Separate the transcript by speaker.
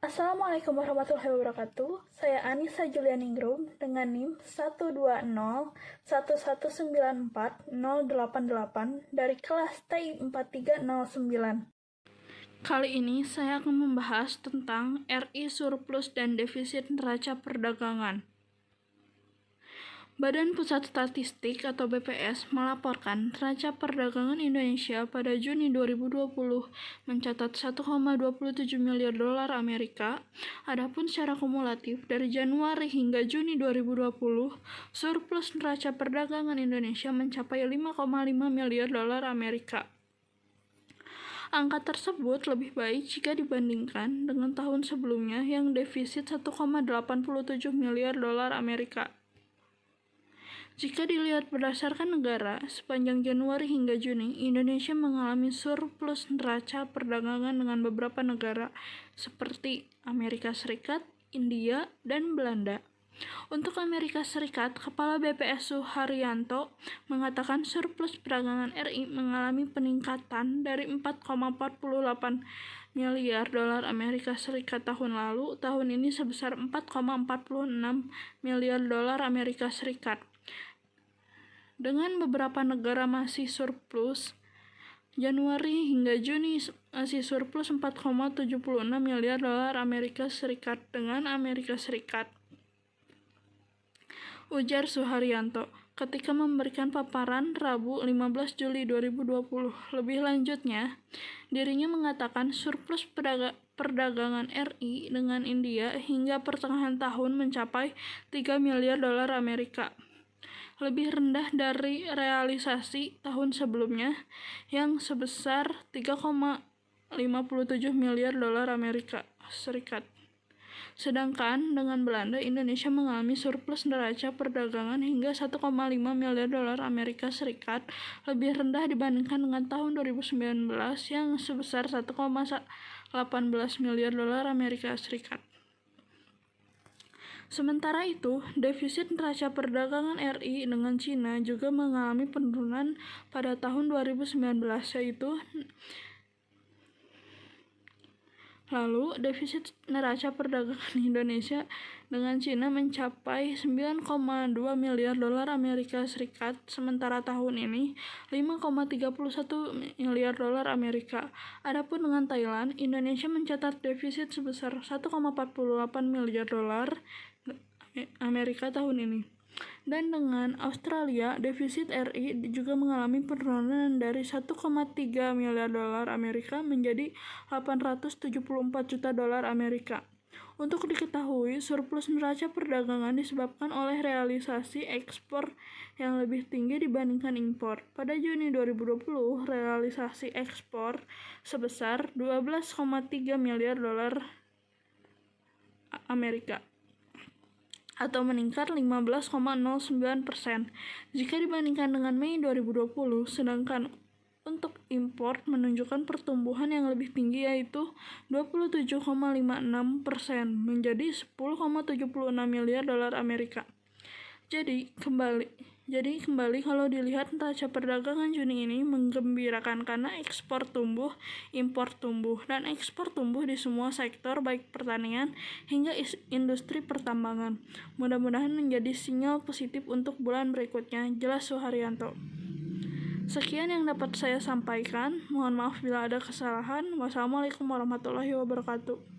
Speaker 1: Assalamualaikum warahmatullahi wabarakatuh. Saya Anissa Julianingrum dengan NIM 12011940088 dari kelas TI 4309. Kali ini saya akan membahas tentang RI surplus dan defisit neraca perdagangan. Badan Pusat Statistik atau BPS melaporkan neraca perdagangan Indonesia pada Juni 2020 mencatat 1,27 miliar dolar Amerika. Adapun secara kumulatif dari Januari hingga Juni 2020, surplus neraca perdagangan Indonesia mencapai 5,5 miliar dolar Amerika. Angka tersebut lebih baik jika dibandingkan dengan tahun sebelumnya yang defisit 1,87 miliar dolar Amerika. Jika dilihat berdasarkan negara, sepanjang Januari hingga Juni, Indonesia mengalami surplus neraca perdagangan dengan beberapa negara seperti Amerika Serikat, India, dan Belanda. Untuk Amerika Serikat, Kepala BPS Suharyanto mengatakan surplus perdagangan RI mengalami peningkatan dari 4,48 miliar dolar Amerika Serikat tahun lalu, tahun ini sebesar 4,46 miliar dolar Amerika Serikat. Dengan beberapa negara masih surplus, Januari hingga Juni masih surplus 4,76 miliar dolar Amerika Serikat dengan Amerika Serikat, ujar Suharyanto ketika memberikan paparan Rabu 15 Juli 2020. Lebih lanjutnya, dirinya mengatakan surplus perdagangan RI dengan India hingga pertengahan tahun mencapai 3 miliar dolar Amerika. Lebih rendah dari realisasi tahun sebelumnya yang sebesar 3,57 miliar dolar Amerika Serikat. Sedangkan dengan Belanda, Indonesia mengalami surplus neraca perdagangan hingga 1,5 miliar dolar Amerika Serikat, lebih rendah dibandingkan dengan tahun 2019 yang sebesar 1,18 miliar dolar Amerika Serikat. Sementara itu, defisit neraca perdagangan RI dengan Cina juga mengalami penurunan pada tahun 2019, yaitu lalu defisit neraca perdagangan Indonesia dengan Cina mencapai 9,2 miliar dolar Amerika Serikat, sementara tahun ini 5,31 miliar dolar Amerika. Adapun dengan Thailand, Indonesia mencatat defisit sebesar 1,48 miliar dolar Amerika tahun ini. Dan dengan Australia, defisit RI juga mengalami penurunan dari 1,3 miliar dolar Amerika menjadi 874 juta dolar Amerika. Untuk diketahui, surplus neraca perdagangan disebabkan oleh realisasi ekspor yang lebih tinggi dibandingkan impor. Pada Juni 2020, realisasi ekspor sebesar 12,3 miliar dolar Amerika atau meningkat 15,09% jika dibandingkan dengan Mei 2020, sedangkan untuk impor menunjukkan pertumbuhan yang lebih tinggi yaitu 27,56% menjadi 10,76 miliar dolar Amerika. Jadi kembali kalau dilihat neraca perdagangan Juni ini menggembirakan karena ekspor tumbuh, impor tumbuh, dan ekspor tumbuh di semua sektor baik pertanian hingga industri pertambangan. Mudah-mudahan menjadi sinyal positif untuk bulan berikutnya, jelas Suharyanto. Sekian yang dapat saya sampaikan. Mohon maaf bila ada kesalahan. Wassalamualaikum warahmatullahi wabarakatuh.